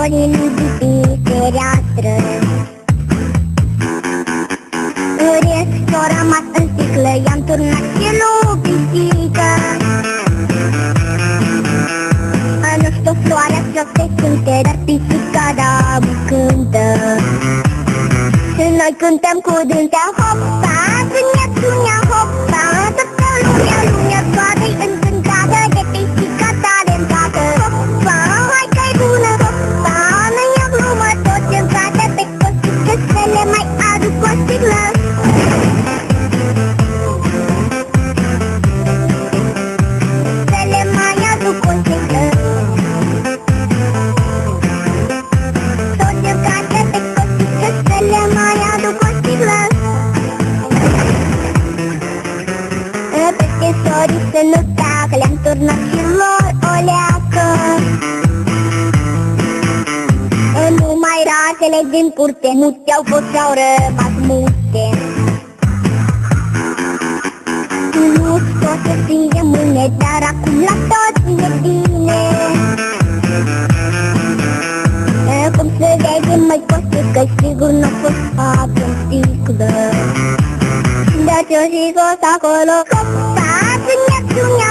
flori iubiti fereastră. Restul a rămas în sticlă, i-am turnat și lui pisică. Nu știu floarea ce se cânte, dar pisica da cântă. Și noi cântăm cu dânsea, hopa, sunia, sunia, hopa. Toată lumea toată-i încântată de pisica talentată. Hopa, hai că-i bună, hopa, nu e o glumă, toți în față pe cosică, să le mai aduc o sticlă. Să le mai aduc o sticlă. Toți în față pe cosică, să le mai aduc o sticlă. Peste sorii să nu tacă, le-am turnat și lor o leacă. Numai ratele din curte nu ți-au fost și-au rămas multe. Nu pot să fie mâine, dar acum la toți e bine. Cum să vede, măi Costică, sigur n-a fost apă în sticlă. Dar ce-o și fost acolo, hopa, sunia, sunia,